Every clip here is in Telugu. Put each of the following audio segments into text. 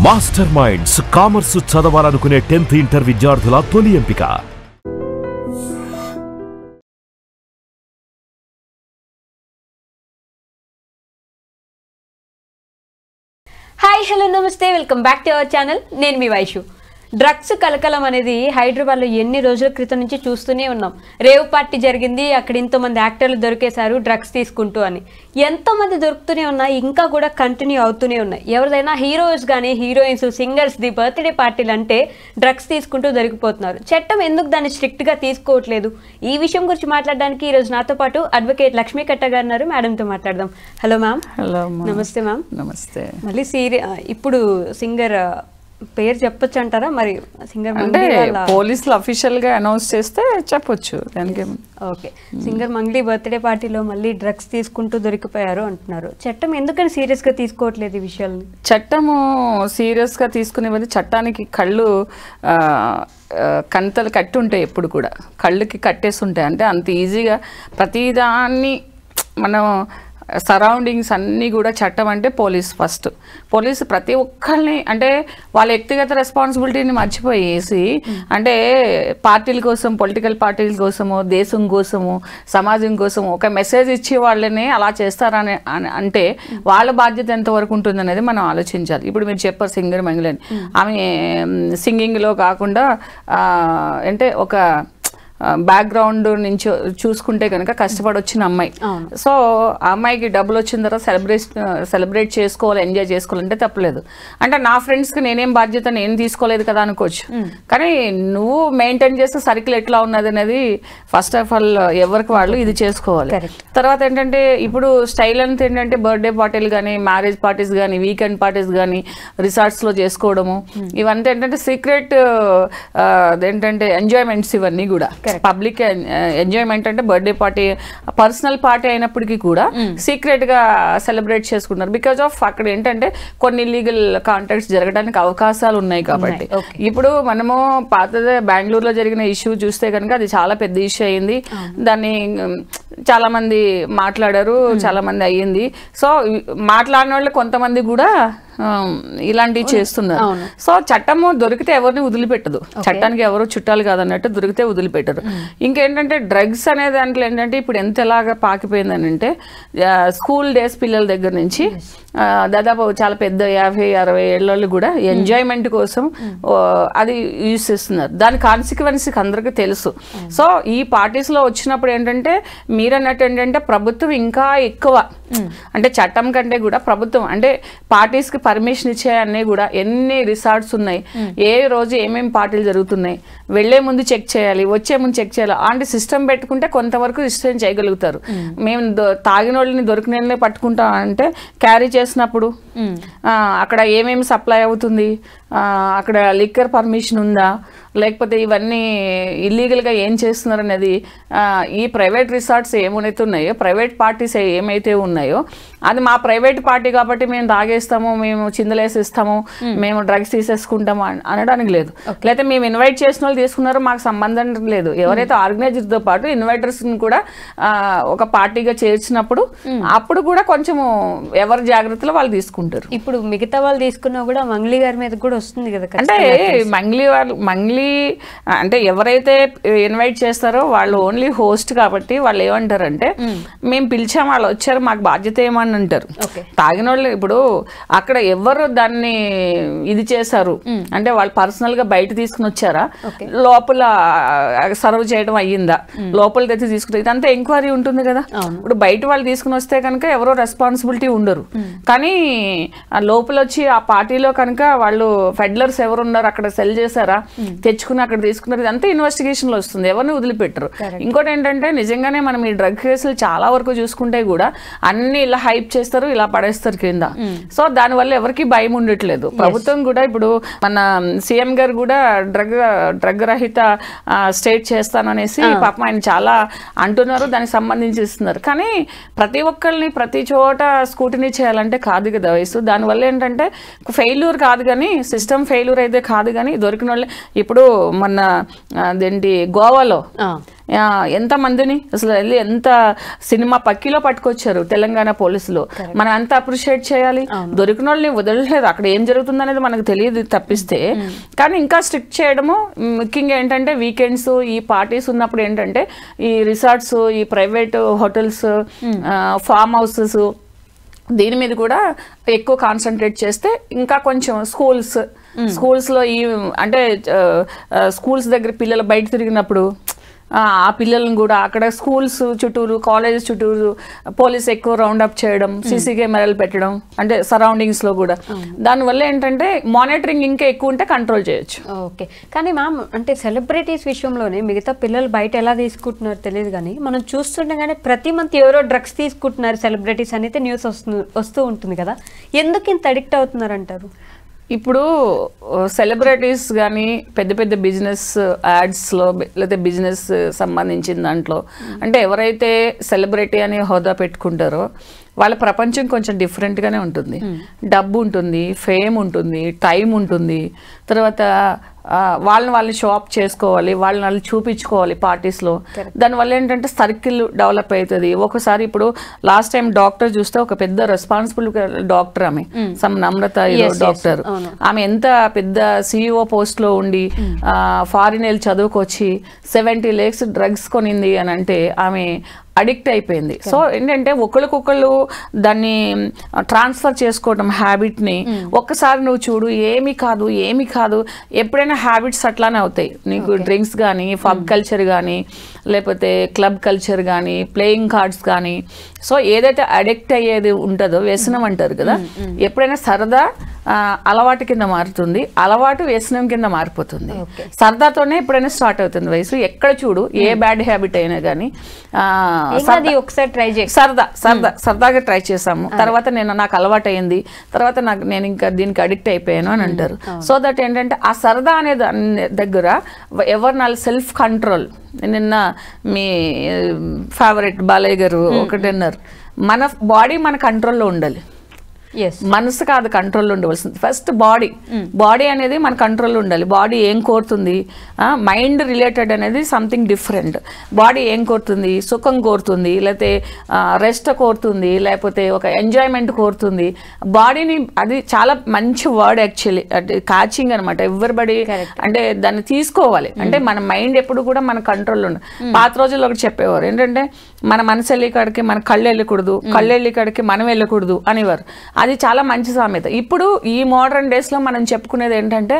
మాస్టర్ మైండ్స్ కామర్స్ చదవాలనుకునే 10th ఇంటర్ విద్యార్థుల తొలి ఎంపిక. హాయ్ హలో నమస్తే welcome back to our channel. నేను మీ వైషు. డ్రగ్స్ కలకలం అనేది హైదరాబాద్లో ఎన్ని రోజుల క్రితం నుంచి చూస్తూనే ఉన్నాం. రేవ్ పార్టీ జరిగింది, అక్కడ ఎంతోమంది యాక్టర్లు దొరికేశారు డ్రగ్స్ తీసుకుంటూ అని. ఎంతోమంది దొరుకుతూనే ఉన్నాయి, ఇంకా కూడా కంటిన్యూ అవుతూనే ఉన్నాయి. ఎవరిదైనా హీరోస్ కానీ హీరోయిన్స్ సింగర్స్ది బర్త్డే పార్టీలు అంటే డ్రగ్స్ తీసుకుంటూ దొరికిపోతున్నారు. చట్టం ఎందుకు దాన్ని స్ట్రిక్ట్గా తీసుకోవట్లేదు? ఈ విషయం గురించి మాట్లాడడానికి ఈరోజు నాతో పాటు అడ్వకేట్ లక్ష్మీ కట్ట గారు ఉన్నారు. మేడంతో మాట్లాడదాం. Hello ma'am. హలో. నమస్తే మ్యామ్. నమస్తే. మళ్ళీ ఇప్పుడు సింగర్ పేరు చెప్పొచ్చు అంటారా? మరి సింగర్ అంటే పోలీసులు అఫీషియల్ గా అనౌన్స్ చేస్తే చెప్పొచ్చు. దానికి ఓకే. సింగర్ మంగ్లీ బర్త్డే పార్టీలో మళ్ళీ డ్రగ్స్ తీసుకుంటూ దొరికిపోయారు అంటున్నారు. చట్టం ఎందుకని సీరియస్ గా తీసుకోవట్లేదు ఈ విషయాల్ని? చట్టము సీరియస్ గా తీసుకునేవన్నీ చట్టానికి కళ్ళు కంతలు కట్టి ఉంటాయి. ఎప్పుడు కూడా కళ్ళుకి కట్టేసి ఉంటాయి. అంటే అంత ఈజీగా ప్రతిదాన్ని మనం సరౌండింగ్స్ అన్నీ కూడా చట్టం అంటే పోలీసు ప్రతి ఒక్కరిని అంటే వాళ్ళ వ్యక్తిగత రెస్పాన్సిబిలిటీని మర్చిపోయేసి అంటే పార్టీల కోసం, పొలిటికల్ పార్టీల కోసము, దేశం కోసము, సమాజం కోసము ఒక మెసేజ్ ఇచ్చి వాళ్ళని అలా చేస్తారని అంటే వాళ్ళ బాధ్యత ఎంతవరకు ఉంటుంది అనేది మనం ఆలోచించాలి. ఇప్పుడు మీరు చెప్పారు సింగర్ మంగ్లని, ఆమె సింగింగ్లో కాకుండా అంటే ఒక బ్యాక్గ్రౌండ్ నుంచి చూసుకుంటే కనుక కష్టపడి వచ్చిన అమ్మాయి. సో ఆ అమ్మాయికి డబ్బులు వచ్చిన తర్వాత సెలబ్రేట్ చేసుకోవాలి, ఎంజాయ్ చేసుకోవాలంటే తప్పలేదు. అంటే నా ఫ్రెండ్స్కి నేనేం బాధ్యత, నేను తీసుకోలేదు కదా అనుకోవచ్చు. కానీ నువ్వు మెయింటైన్ చేస్తే సర్కిల్ ఎట్లా ఉన్నది అనేది ఫస్ట్ ఆఫ్ ఆల్ ఎవరికి వాళ్ళు ఇది చేసుకోవాలి. తర్వాత ఏంటంటే ఇప్పుడు స్టైల్ అంతా ఏంటంటే బర్త్డే పార్టీలు కానీ, మ్యారేజ్ పార్టీస్ కానీ, వీకెండ్ పార్టీస్ కానీ రిసార్ట్స్లో చేసుకోవడము, ఇవంతా ఏంటంటే సీక్రెట్ ఏంటంటే ఎంజాయ్మెంట్స్. ఇవన్నీ కూడా పబ్లిక్ ఎంజాయ్మెంట్ అంటే బర్త్డే పార్టీ పర్సనల్ పార్టీ అయినప్పటికీ కూడా సీక్రెట్ గా సెలబ్రేట్ చేసుకుంటారు. బికాజ్ ఆఫ్ అక్కడ ఏంటంటే కొన్ని ఇల్లీగల్ కాంటాక్ట్స్ జరగడానికి అవకాశాలు ఉన్నాయి కాబట్టి. ఇప్పుడు మనము పాతదే బెంగళూరులో జరిగిన ఇష్యూ చూస్తే కనుక అది చాలా పెద్ద ఇష్యూ అయింది. దాన్ని చాలా మంది మాట్లాడారు, చాలా మంది అయ్యింది. సో మాట్లాడిన వాళ్ళు కొంతమంది కూడా ఇలాంటివి చేస్తున్నారు. సో చట్టము దొరికితే ఎవరిని వదిలిపెట్టదు. చట్టానికి ఎవరు చుట్టాలు కాదన్నట్టు దొరికితే వదిలిపెట్టరు. ఇంకేంటంటే డ్రగ్స్ అనే దాంట్లో ఏంటంటే ఇప్పుడు ఎంత ఎలాగా పాకిపోయిందని అంటే స్కూల్ డేస్ పిల్లల దగ్గర నుంచి దాదాపు చాలా పెద్ద 50-60 ఏళ్ళు కూడా ఎంజాయ్మెంట్ కోసం అది యూజ్ చేస్తున్నారు. దాని కాన్సిక్వెన్స్ అందరికీ తెలుసు. సో ఈ పార్టీస్లో వచ్చినప్పుడు ఏంటంటే మీరన్నట్టు ఏంటంటే ప్రభుత్వం ఇంకా ఎక్కువ అంటే చట్టం కంటే కూడా ప్రభుత్వం అంటే పార్టీస్కి పర్మిషన్ ఇచ్చే అన్నీ కూడా ఎన్ని రిసార్ట్స్ ఉన్నాయి, ఏ రోజు ఏమేమి పార్టీలు జరుగుతున్నాయి, వెళ్లే ముందు చెక్ చేయాలి, వచ్చే ముందు చెక్ చేయాలి. అలాంటి సిస్టమ్ పెట్టుకుంటే కొంతవరకు రిస్ట్రైన్ చేయగలుగుతారు. మేము తాగిన వాళ్ళని దొరికిన పట్టుకుంటాం అంటే క్యారీ చేసినప్పుడు అక్కడ ఏమేమి సప్లై అవుతుంది, అక్కడ లిక్కర్ పర్మిషన్ ఉందా, లేకపోతే ఇవన్నీ ఇల్లీగల్గా ఏం చేస్తున్నారు అనేది ఈ ప్రైవేట్ రిసార్ట్స్ ఏమైతే ఉన్నాయో, ప్రైవేట్ పార్టీస్ ఏమైతే ఉన్నాయో అది మా ప్రైవేట్ పార్టీ కాబట్టి మేము తాగేస్తాము, మేము చిందలేసిస్తాము, మేము డ్రగ్స్ తీసేసుకుంటాము అనడానికి లేదు. లేకపోతే మేము ఇన్వైట్ చేసిన వాళ్ళు తీసుకున్నారో మాకు సంబంధం లేదు. ఎవరైతే ఆర్గనైజర్తో పాటు ఇన్వైటర్స్ని కూడా ఒక పార్టీగా చేర్చినప్పుడు అప్పుడు కూడా కొంచెము ఎవరి జాగ్రత్తలో వాళ్ళు తీసుకుంటారు. ఇప్పుడు మిగతా వాళ్ళు తీసుకున్నా కూడా మంగ్లీ గారి మీద కూడా వస్తుంది కదా. అంటే మంగ్లీ అంటే ఎవరైతే ఇన్వైట్ చేస్తారో వాళ్ళు ఓన్లీ హోస్ట్ కాబట్టి వాళ్ళు ఏమంటారంటే మేము పిలిచాం, వాళ్ళు వచ్చారు, మాకు బాధ్యత ఏమని అంటారు. తాగిన వాళ్ళు ఇప్పుడు అక్కడ ఎవరు దాన్ని ఇది చేశారు అంటే వాళ్ళు పర్సనల్ గా బయట తీసుకుని వచ్చారా, లోపల సర్వ్ చేయడం అయ్యిందా, లోపల తెచ్చి తీసుకుంటారు, ఇదంతా ఎంక్వైరీ ఉంటుంది కదా. ఇప్పుడు బయట వాళ్ళు తీసుకుని వస్తే కనుక ఎవరో రెస్పాన్సిబిలిటీ ఉండరు. కానీ లోపల వచ్చి ఆ పార్టీలో కనుక వాళ్ళు ఫెడ్లర్స్ ఎవరు ఉన్నారు, అక్కడ సెల్ చేశారా, తెచ్చుకుని అక్కడ తీసుకున్నారు, ఇదంతా ఇన్వెస్టిగేషన్ లో వస్తుంది, ఎవరిని వదిలిపెట్టరు. ఇంకోటి ఏంటంటే నిజంగానే మనం ఈ డ్రగ్ కేసులు చాలా వరకు చూసుకుంటే కూడా అన్ని ఇలా హైప్ చేస్తారు, ఇలా పడేస్తారు కింద. సో దానివల్ల ఎవరికి భయం ఉండట్లేదు. ప్రభుత్వం కూడా ఇప్పుడు మన సీఎం గారు కూడా డ్రగ్ రహిత స్టేట్ చేస్తాననేసి పాపం ఆయన చాలా అంటున్నారు, దానికి సంబంధించి ఇస్తున్నారు. కానీ ప్రతి ఒక్కరిని ప్రతి చోట స్కూటినీ చేయాలంటే కాదు కదా వయసు. దానివల్ల ఏంటంటే ఫెయిల్యూర్ కాదు కానీ, సిస్టమ్ ఫెయిల్యూర్ అయితే కాదు కానీ దొరికిన వాళ్ళే. ఇప్పుడు మన అదేంటి గోవాలో ఎంతమందిని అసలు వెళ్ళి ఎంత సినిమా పక్కిలో పట్టుకొచ్చారు తెలంగాణ పోలీసులు. మనం ఎంత అప్రిషియేట్ చేయాలి. దొరికిన వాళ్ళని వదలలేదు, అక్కడ ఏం జరుగుతుంది అనేది మనకు తెలియదు తప్పిస్తే. కానీ ఇంకా స్ట్రిక్ట్ చేయడము ముఖ్యంగా ఏంటంటే వీకెండ్స్ ఈ పార్టీస్ ఉన్నప్పుడు ఏంటంటే ఈ రిసార్ట్స్, ఈ ప్రైవేట్ హోటల్స్, ఫామ్ హౌసెస్ దీని మీద కూడా ఎక్కువ కాన్సన్ట్రేట్ చేస్తే ఇంకా కొంచెం స్కూల్స్లో ఈ అంటే స్కూల్స్ దగ్గర పిల్లలు బయట తిరిగినప్పుడు ఆ పిల్లలను కూడా అక్కడ స్కూల్స్ చుట్టూరు, కాలేజెస్ చుట్టూరు పోలీస్ ఎక్కువ రౌండప్ చేయడం, సీసీ కెమెరాలు పెట్టడం, అంటే సరౌండింగ్స్లో కూడా. దానివల్ల ఏంటంటే మానిటరింగ్ ఇంకా ఎక్కువ ఉంటే కంట్రోల్ చేయొచ్చు. ఓకే. కానీ మ్యామ్ అంటే సెలబ్రిటీస్ విషయంలోనే మిగతా పిల్లలు బయట ఎలా తీసుకుంటున్నారో తెలియదు, కానీ మనం చూస్తుండగానే ప్రతి మంత్ ఎవరో డ్రగ్స్ తీసుకుంటున్నారు సెలబ్రిటీస్ అనేది న్యూస్ వస్తూ ఉంటుంది కదా, ఎందుకు ఇంత అడిక్ట్ అవుతున్నారు అంటారు? ఇప్పుడు సెలబ్రిటీస్ కానీ పెద్ద పెద్ద బిజినెస్ యాడ్స్లో లేకపోతే బిజినెస్ సంబంధించిన దాంట్లో అంటే ఎవరైతే సెలబ్రిటీ అనే హోదా పెట్టుకుంటారో వాళ్ళ ప్రపంచం కొంచెం డిఫరెంట్గానే ఉంటుంది. డబ్బు ఉంటుంది, ఫేమ్ ఉంటుంది, టైం ఉంటుంది, తర్వాత వాళ్ళని షాప్ చేసుకోవాలి, వాళ్ళని చూపించుకోవాలి పార్టీస్లో. దానివల్ల ఏంటంటే సర్కిల్ డెవలప్ అవుతుంది. ఒకసారి ఇప్పుడు లాస్ట్ టైం డాక్టర్ చూస్తే ఒక పెద్ద రెస్పాన్సిబుల్ డాక్టర్, ఆమె నమ్రత డాక్టర్, ఆమె ఎంత పెద్ద CEO పోస్ట్లో ఉండి ఫారిన్ వెళ్ళి చదువుకొచ్చి 70 lakhs డ్రగ్స్ కొనింది అని అంటే ఆమె అడిక్ట్ అయిపోయింది. సో ఏంటంటే ఒకరికొకళ్ళు దాన్ని ట్రాన్స్ఫర్ చేసుకోవడం హ్యాబిట్ని. ఒక్కసారి నువ్వు చూడు, ఏమి కాదు, ఎప్పుడైనా హ్యాబిట్స్ అట్లానే అవుతాయి నీకు. డ్రింక్స్ కానీ, పబ్ కల్చర్ కానీ, లేకపోతే క్లబ్ కల్చర్ కానీ, ప్లేయింగ్ కార్డ్స్ కానీ. సో ఏదైతే అడిక్ట్ అయ్యేది ఉంటుందో, వ్యసనం అంటారు కదా, ఎప్పుడైనా సరదా అలవాటు కింద మారుతుంది, అలవాటు వ్యసనం కింద మారిపోతుంది. సరదాతోనే ఎప్పుడైనా స్టార్ట్ అవుతుంది వయసు. ఎక్కడ చూడు ఏ బ్యాడ్ హ్యాబిట్ అయినా కానీ ఒకసారి ట్రై చేసి సరదాగా ట్రై చేసాము, తర్వాత నాకు అలవాటు అయింది, తర్వాత నేను ఇంకా దీనికి అడిక్ట్ అయిపోయాను అని అంటారు. సో దట్ ఏంటంటే ఆ సరదా అనే దగ్గర ఎవరు సెల్ఫ్ కంట్రోల్. నిన్న మీ ఫేవరెట్ బాలయ్య గారు ఒకటి అన్నారు, మన బాడీ మన కంట్రోల్లో ఉండాలి, మనసు కాదు కంట్రోల్లో ఉండవలసింది. ఫస్ట్ బాడీ అనేది మన కంట్రోల్లో ఉండాలి. బాడీ ఏం కోరుతుంది, మైండ్ రిలేటెడ్ అనేది సంథింగ్ డిఫరెంట్. బాడీ ఏం కోరుతుంది, సుఖం కోరుతుంది, లేకపోతే రెస్ట్ కోరుతుంది, లేకపోతే ఒక ఎంజాయ్మెంట్ కోరుతుంది. బాడీని, అది చాలా మంచి వర్డ్ యాక్చువల్లీ, అంటే క్యాచింగ్ అనమాట. ఎవ్రీబడి అంటే దాన్ని తీసుకోవాలి. అంటే మన మైండ్ ఎప్పుడు కూడా మన కంట్రోల్లో ఉండదు. పాత రోజుల్లో ఒకటి చెప్పేవారు ఏంటంటే, మన మనసు వెళ్ళి కాడికి మన కళ్ళు వెళ్ళకూడదు, కళ్ళు వెళ్ళి కాడికి మనం వెళ్ళకూడదు అనేవారు. అది చాలా మంచి సామెత. ఇప్పుడు ఈ మోడర్న్ డేస్లో మనం చెప్పుకునేది ఏంటంటే,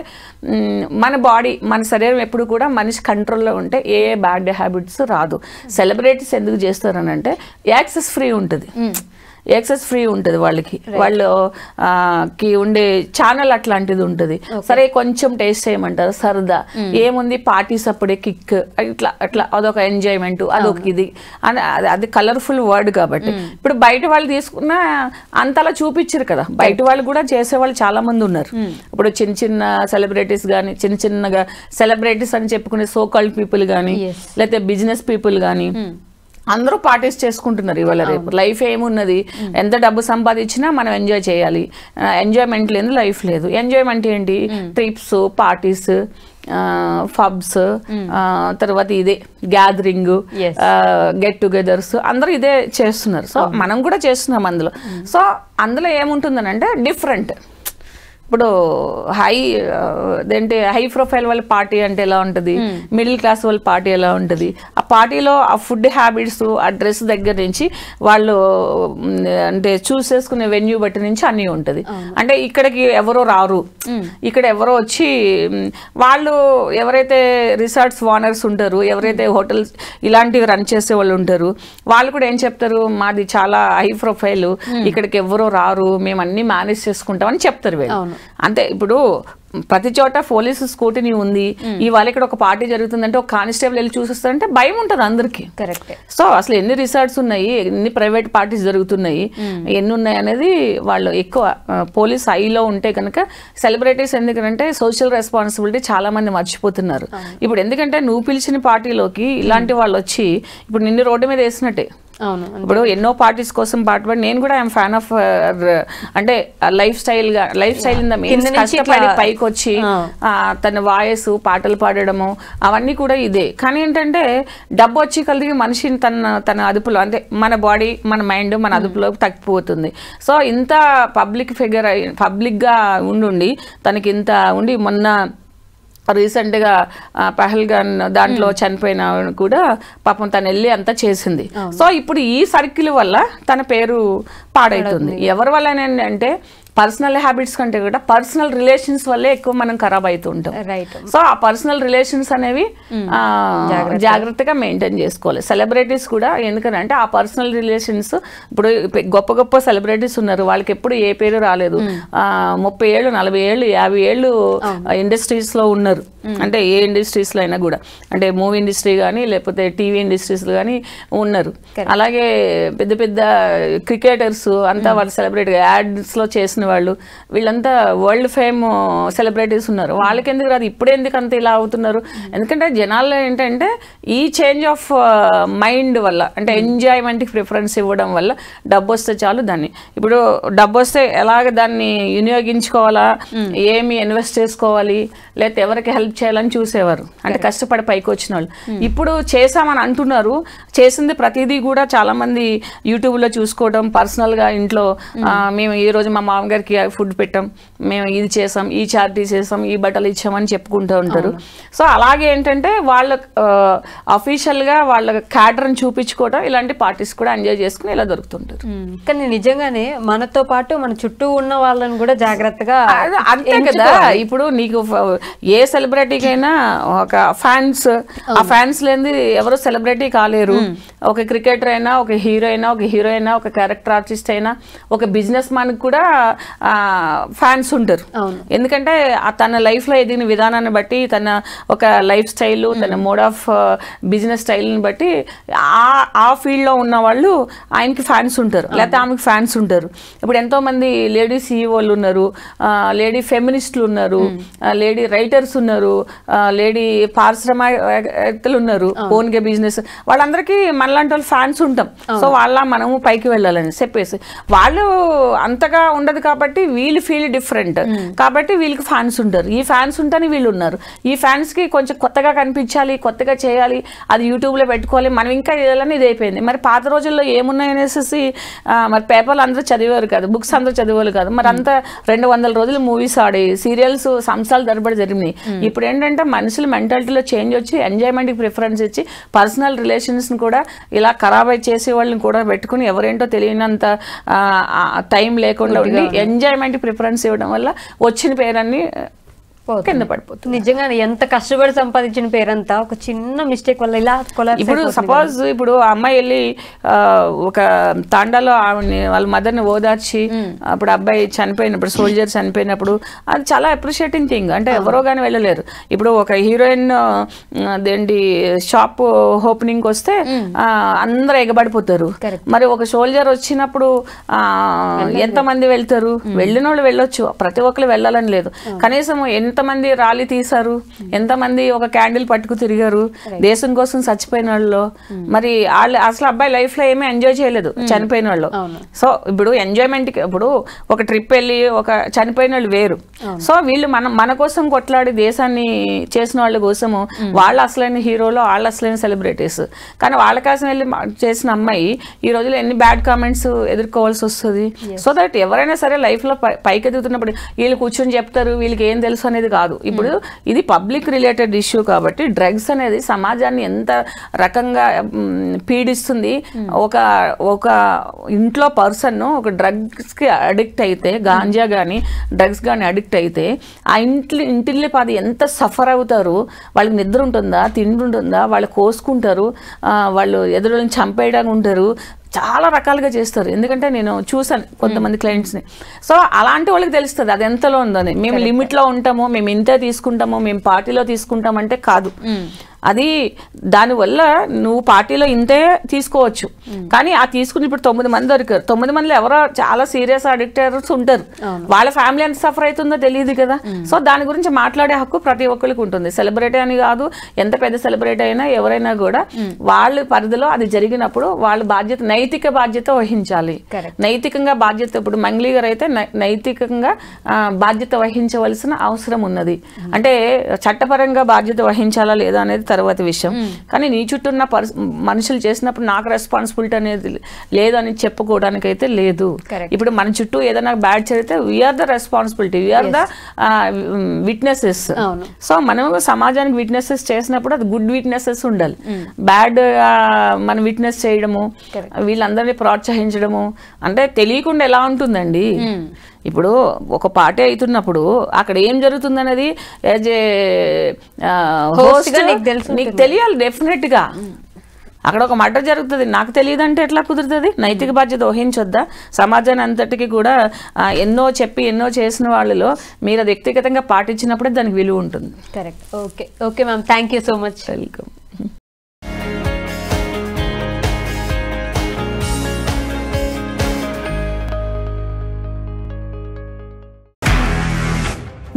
మన బాడీ, మన శరీరం ఎప్పుడు కూడా మనిషి కంట్రోల్లో ఉంటే ఏ బ్యాడ్ హ్యాబిట్స్ రాదు. సెలబ్రిటీస్ ఎందుకు చేస్తారని అంటే యాక్సెస్ ఫ్రీ ఉంటుంది వాళ్ళకి ఉండే ఛానల్ అట్లాంటిది ఉంటుంది. సరే కొంచెం టేస్ట్ చేయమంటారు, సరదా ఏముంది, పార్టీస్ అప్పుడే కిక్, అట్లా అదొక ఎంజాయ్మెంట్, అదొక ఇది అని. అది కలర్ఫుల్ వర్డ్ కాబట్టి ఇప్పుడు బయట వాళ్ళు తీసుకున్న అంతలా చూపించరు కదా. బయట వాళ్ళు కూడా చేసేవాళ్ళు చాలా మంది ఉన్నారు. ఇప్పుడు చిన్న సెలబ్రిటీస్ కానీ, చిన్నగా సెలబ్రిటీస్ అని చెప్పుకునే సో కాల్డ్ పీపుల్ కానీ, లేకపోతే బిజినెస్ పీపుల్ కానీ అందరూ పార్టీస్ చేసుకుంటున్నారు ఇవాళ రేపు. లైఫ్ ఏమున్నది, ఎంత డబ్బు సంపాదించినా మనం ఎంజాయ్ చేయాలి. ఎంజాయ్మెంట్ లేదు, లైఫ్ లేదు. ఎంజాయ్మెంట్ ఏంటి, ట్రిప్స్, పార్టీస్, పబ్స్, తర్వాత ఇదే గ్యాదరింగ్, గెట్ టుగెదర్స్, అందరూ ఇదే చేస్తున్నారు. సో మనం కూడా చేస్తున్నాం అందులో. సో అందులో ఏముంటుందని అంటే డిఫరెంట్. ఇప్పుడు హై ప్రొఫైల్ వాళ్ళ పార్టీ అంటే ఎలా ఉంటుంది, మిడిల్ క్లాస్ వాళ్ళ పార్టీ ఎలా ఉంటుంది. ఆ పార్టీలో ఆ ఫుడ్ హ్యాబిట్స్, ఆ డ్రెస్ దగ్గర నుంచి వాళ్ళు అంటే చూస్ చేసుకునే వెన్యూ బట్టి నుంచి అన్నీ ఉంటుంది. అంటే ఇక్కడికి ఎవరో రారు, ఇక్కడ ఎవరో వచ్చి వాళ్ళు ఎవరైతే రిసార్ట్స్ ఓనర్స్ ఉంటారు, ఎవరైతే హోటల్స్ ఇలాంటివి రన్ చేసే వాళ్ళు ఉంటారు, వాళ్ళు కూడా ఏం చెప్తారు, మాది చాలా హై ప్రొఫైల్, ఇక్కడికి ఎవరో రారు, మేము అన్ని మేనేజ్ చేసుకుంటామని చెప్తారు వీళ్ళు. అంతే. ఇప్పుడు ప్రతి చోట పోలీసు స్కూటీని ఉంది. ఇవాళ ఇక్కడ ఒక పార్టీ జరుగుతుందంటే ఒక కానిస్టేబుల్ వెళ్ళి చూసిస్తారంటే భయం ఉంటుంది అందరికి. కరెక్ట్. సో అసలు ఎన్ని రిసార్ట్స్ ఉన్నాయి, ఎన్ని ప్రైవేట్ పార్టీస్ జరుగుతున్నాయి, ఎన్ని ఉన్నాయి అనేది వాళ్ళు ఎక్కువ పోలీస్ ఐలో ఉంటే కనుక. సెలబ్రిటీస్ ఎందుకంటే సోషల్ రెస్పాన్సిబిలిటీ చాలా మంది మర్చిపోతున్నారు ఇప్పుడు. ఎందుకంటే నువ్వు పిలిచిన పార్టీలోకి ఇలాంటి వాళ్ళు వచ్చి ఇప్పుడు నిన్ను రోడ్డు మీద వేసినట్టే. అవును. ఇప్పుడు ఎన్నో పార్టీస్ కోసం పాటుపడి నేను కూడా ఐఎమ్ ఫ్యాన్ ఆఫ్ అంటే life style in the means కష్టపడి పైకి వచ్చి తన వాయిస్ పాటలు పాడడము అవన్నీ కూడా ఇదే. కానీ ఏంటంటే డబ్బు వచ్చి కలిగి మనిషిని తన అదుపులో అంటే మన బాడీ మన మైండ్ మన అదుపులో తగ్గిపోతుంది. సో ఇంత పబ్లిక్ ఫిగర్ పబ్లిక్గా ఉండి తనకి ఇంత ఉండి మొన్న రీసెంట్గా పహల్గాన్ దాంట్లో చనిపోయిన కూడా పాపం తను వెళ్ళి అంతా చేసింది. సో ఇప్పుడు ఈ సర్కిల్ వల్ల తన పేరు పాడవుతుంది. ఎవరి వల్ల అంటే పర్సనల్ హ్యాబిట్స్ కంటే కూడా పర్సనల్ రిలేషన్స్ వల్లే ఎక్కువ మనం ఖరాబ్ అవుతూ ఉంటాం. సో ఆ పర్సనల్ రిలేషన్స్ అనేవి జాగ్రత్తగా మెయింటైన్ చేసుకోవాలి. సెలబ్రిటీస్ కూడా ఎందుకంటే ఆ పర్సనల్ రిలేషన్స్ ఇప్పుడు గొప్ప గొప్ప సెలబ్రిటీస్ ఉన్నారు, వాళ్ళకి ఎప్పుడు ఏ పేరు రాలేదు. 30 ఏళ్ళు 40 ఏళ్ళు 50 ఏళ్ళు ఇండస్ట్రీస్ లో ఉన్నారు. అంటే ఏ ఇండస్ట్రీస్ లో అయినా కూడా అంటే మూవీ ఇండస్ట్రీ కానీ లేకపోతే టీవీ ఇండస్ట్రీస్ లో కానీ ఉన్నారు. అలాగే పెద్ద పెద్ద క్రికెటర్స్ అంతా వాళ్ళు సెలబ్రిటీ యాడ్స్ లో చేసిన వాళ్ళు వీళ్ళంతా వరల్డ్ ఫేమ్ సెలబ్రిటీస్ ఉన్నారు. వాళ్ళకి ఎందుకు రాదు, ఇప్పుడు ఎందుకు అంత ఇలా అవుతున్నారు? ఎందుకంటే జనాల్లో ఏంటంటే ఈ చేంజ్ ఆఫ్ మైండ్ వల్ల అంటే ఎంజాయ్మెంట్కి ప్రిఫరెన్స్ ఇవ్వడం వల్ల డబ్బు వస్తే చాలు దాన్ని ఇప్పుడు డబ్బు వస్తే ఎలాగ దాన్ని వినియోగించుకోవాలా, ఏమి ఇన్వెస్ట్ చేసుకోవాలి, లేకపోతే ఎవరికి హెల్ప్ చేయాలని చూసేవారు. అంటే కష్టపడి పైకి వచ్చిన వాళ్ళు ఇప్పుడు చేసామని అంటున్నారు. చేసింది ప్రతిదీ కూడా చాలా మంది యూట్యూబ్లో చూసుకోవడం, పర్సనల్గా ఇంట్లో మేము ఈరోజు మా మామగారికి ఫుడ్ పెట్టాం, మేము ఇది చేసాం, ఈ చారిటీ చేసాం, ఈ బట్టలు ఇచ్చామని చెప్పుకుంటూ ఉంటారు. సో అలాగే ఏంటంటే వాళ్ళ అఫీషియల్గా వాళ్ళ క్యాడర్ని చూపించుకోవడం ఇలాంటి పార్టీస్ కూడా ఎంజాయ్ చేసుకుని ఇలా దొరుకుతుంటారు. కానీ నిజంగానే మనతో పాటు మన చుట్టూ ఉన్న వాళ్ళని కూడా జాగ్రత్తగా అంతే కదా. ఇప్పుడు నీకు ఏ సెలబ్రిటీకైనా ఒక ఫ్యాన్స్, ఆ ఫ్యాన్స్ లేని ఎవరు సెలబ్రిటీ కాలేరు. ఒక క్రికెటర్ అయినా, ఒక హీరో అయినా, ఒక హీరోయిన్, ఒక క్యారెక్టర్ ఆర్టిస్ట్ అయినా, ఒక బిజినెస్ మ్యాన్ కూడా ఫ్యాన్స్ ఉంటారు. ఎందుకంటే తన లైఫ్లో ఎదిగిన విధానాన్ని బట్టి, తన ఒక లైఫ్ స్టైల్, తన మోడ్ ఆఫ్ బిజినెస్ స్టైల్ని బట్టి ఆ ఫీల్డ్లో ఉన్న వాళ్ళు ఆయనకి ఫ్యాన్స్ ఉంటారు, లేకపోతే ఆమెకి ఫ్యాన్స్ ఉంటారు. ఇప్పుడు ఎంతోమంది లేడీ సీఈఓలు ఉన్నారు, లేడీ ఫెమినిస్టులు ఉన్నారు, లేడీ రైటర్స్ ఉన్నారు, లేడీ పారిశ్రామికవేత్తలు ఉన్నారు, ఓన్గా బిజినెస్. వాళ్ళందరికీ మనలాంటి వాళ్ళు ఫ్యాన్స్ ఉంటాం. సో వాళ్ళ మనము పైకి వెళ్ళాలని చెప్పేసి వాళ్ళు అంతగా ఉండదు కాబట్టి వీళ్ళు ఫీల్ డిఫరెంట్ కాబట్టి వీళ్ళకి ఫ్యాన్స్ ఉంటారు. ఈ ఫ్యాన్స్ ఉంటేనే వీళ్ళు ఉన్నారు. ఈ ఫ్యాన్స్కి కొంచెం కొత్తగా కనిపించాలి, కొత్తగా చేయాలి, అది యూట్యూబ్లో పెట్టుకోవాలి, మనం ఇంకా చేయాలని ఇది అయిపోయింది. మరి పాత రోజుల్లో ఏమున్నాయనేసి మరి పేపర్లు అందరూ చదివారు కాదు, బుక్స్ అందరూ చదివారు కాదు. మరి అంతా 200 రోజులు మూవీస్ ఆడి సీరియల్స్ సంవత్సరాలు తరబడి జరిగినాయి. ఇప్పుడు ఏంటంటే మనుషుల మెంటాలిటీలో చేంజ్ వచ్చి ఎంజాయ్మెంట్కి ప్రిఫరెన్స్ ఇచ్చి పర్సనల్ రిలేషన్స్ని కూడా ఇలా ఖరాబ్ చేసే వాళ్ళని కూడా పెట్టుకుని ఎవరేంటో తెలియనంత టైం లేకుండా ఉండి ఎంజాయ్మెంట్కి ప్రిఫరెన్స్ ఇవ్వడం వల్ల వచ్చిన పేరన్నీ కింద పడిపోతుంది. నిజంగా ఎంత కష్టపడి సంపాదించిన పేరంతా ఒక చిన్న మిస్టేక్ వల్ల ఇలా ఇప్పుడు సపోజ్ ఇప్పుడు ఆ అమ్మాయి వెళ్ళి ఒక తాండాలో ఆవిడని వాళ్ళ మదర్ని ఓదార్చి అప్పుడు అబ్బాయి చనిపోయినప్పుడు, సోల్జర్ చనిపోయినప్పుడు అది చాలా అప్రిషియేటింగ్ థింగ్. అంటే ఎవరో కానీ వెళ్ళలేరు. ఇప్పుడు ఒక హీరోయిన్ దేంటి షాప్ ఓపెనింగ్ వస్తే అందరూ ఎగబడిపోతారు. మరి ఒక సోల్జర్ వచ్చినప్పుడు ఎంతమంది వెళ్తారు? వెళ్ళిన వాళ్ళు వెళ్ళొచ్చు, ప్రతి ఒక్కరు వెళ్ళాలని లేదు. కనీసం ఎంతమంది ర్యాలీ తీశారు, ఎంతమంది ఒక క్యాండిల్ పట్టుకు తిరిగారు దేశం కోసం చచ్చిపోయిన వాళ్ళు. మరి వాళ్ళు అసలు అబ్బాయి లైఫ్ లో ఏమీ ఎంజాయ్ చేయలేదు చనిపోయిన వాళ్ళు. సో ఇప్పుడు ఎంజాయ్మెంట్ ఇప్పుడు ఒక ట్రిప్ వెళ్ళి ఒక చనిపోయిన వాళ్ళు వేరు. సో వీళ్ళు మన కోసం కొట్లాడి దేశాన్ని చేసిన వాళ్ళ కోసము వాళ్ళు అసలైన హీరోలు, వాళ్ళు అసలైన సెలబ్రిటీస్. కానీ వాళ్ళ కోసం వెళ్ళి చేసిన అమ్మాయి ఈ రోజులో ఎన్ని బ్యాడ్ కామెంట్స్ ఎదుర్కోవాల్సి వస్తుంది. సో దట్ ఎవరైనా సరే లైఫ్ లో పైకి ఎదుగుతున్నప్పుడు వీళ్ళు కూర్చొని చెప్తారు, వీళ్ళకి ఏం తెలుసు అనేది కాదు. ఇప్పుడు ఇది పబ్లిక్ రిలేటెడ్ ఇష్యూ కాబట్టి డ్రగ్స్ అనేది సమాజాన్ని ఎంత రకంగా పీడిస్తుంది. ఒక ఇంట్లో పర్సన్ ఒక డ్రగ్స్కి అడిక్ట్ అయితే, గాంజా కానీ డ్రగ్స్ కానీ అడిక్ట్ అయితే ఆ ఇంటిల్లి పాది ఎంత సఫర్ అవుతారు. వాళ్ళకి నిద్ర ఉంటుందా, తిండి ఉంటుందా, వాళ్ళు కోసుకుంటారు, వాళ్ళు ఎదురులను చంపేయడానికి ఉంటారు, చాలా రకాలుగా చేస్తారు. ఎందుకంటే నేను చూసాను కొంతమంది క్లయింట్స్ని. సో అలాంటి వాళ్ళకి తెలుస్తుంది అది ఎంతలో ఉందని. మేము లిమిట్లో ఉంటాము, మేము ఇంతే తీసుకుంటాము, మేము పార్టీలో తీసుకుంటామంటే కాదు. అది దానివల్ల నువ్వు పార్టీలో ఇంతే తీసుకోవచ్చు, కానీ ఆ తీసుకుని ఇప్పుడు 9 మంది దొరికారు. 9 మందిలో ఎవరో చాలా సీరియస్ అడిక్టర్స్ ఉంటారు, వాళ్ళ ఫ్యామిలీ ఎంత సఫర్ అవుతుందో తెలియదు కదా. సో దాని గురించి మాట్లాడే హక్కు ప్రతి ఒక్కరికి ఉంటుంది. సెలబ్రిటీ అని కాదు, ఎంత పెద్ద సెలబ్రిటీ అయినా ఎవరైనా కూడా వాళ్ళ పరిధిలో అది జరిగినప్పుడు వాళ్ళ బాధ్యత, నైతిక బాధ్యత వహించాలి. నైతికంగా బాధ్యత, ఇప్పుడు మంగ్లీ గారు అయితే నైతికంగా బాధ్యత వహించవలసిన అవసరం ఉన్నది. అంటే చట్టపరంగా బాధ్యత వహించాలా లేదా అనేది తర్వాత విషయం, కానీ నీ చుట్టూ ఉన్న మనుషులు చేసినప్పుడు నాకు రెస్పాన్సిబిలిటీ అనేది లేదని చెప్పుకోవడానికి అయితే లేదు. ఇప్పుడు మన చుట్టూ ఏదైనా బ్యాడ్ జరిగితే we are the responsibility, we are the witnesses. So మనం సమాజానికి విట్నెసెస్ చేసినప్పుడు అది గుడ్ విట్నెసెస్ ఉండాలి. బ్యాడ్ మనం విట్నెస్ చేయడము, వీళ్ళందరినీ ప్రోత్సహించడము అంటే తెలియకుండా ఎలా ఉంటుందండి. ఇప్పుడు ఒక పార్టీ అవుతున్నప్పుడు అక్కడ ఏం జరుగుతుంది అనేది యాజ్ ఏ హోస్ట్ నీకు తెలియాలి డెఫినెట్ గా. అక్కడ ఒక మర్డర్ జరుగుతుంది, నాకు తెలియదు అంటే ఎట్లా కుదురుతుంది? నైతిక బాధ్యత వహించొద్దా? సమాజాన్ని అంతటికి కూడా ఎన్నో చెప్పి ఎన్నో చేసిన వాళ్ళలో మీరు అది వ్యక్తిగతంగా పాటించినప్పుడే దానికి విలువ ఉంటుంది. Correct. Okay okay ma'am, thank you so much. Welcome.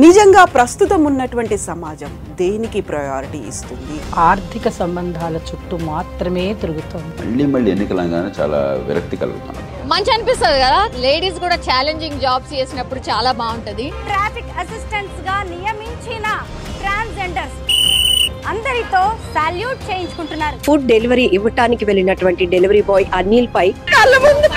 నిజంగా ప్రస్తుతం ఉన్నటువంటి సమాజం దేనికి ప్రయారిటీ ఇస్తుంది? ఆర్థిక సంబంధాల చుట్టూ మాత్రమే తిరుగుతోంది. మళ్ళీ ఎన్నికలంగానే చాలా విరక్తి కలుగుతున్నాం. మంచి అనిపిస్తుంది కదా, లేడీస్ కూడా ఛాలెంజింగ్ జాబ్స్ చేసినప్పుడు చాలా బాగుంటది. ట్రాఫిక్ అసిస్టెంట్స్ గా నియమించిన ట్రాన్స్జెండర్స్ అందరితో సాల్యూట్ చేయించుకుంటున్నారు. ఫుడ్ డెలివరీ ఇవ్వటానికి వెళ్ళినటువంటి డెలివరీ బాయ్ అనిల్ పై కళ్ళ ముందు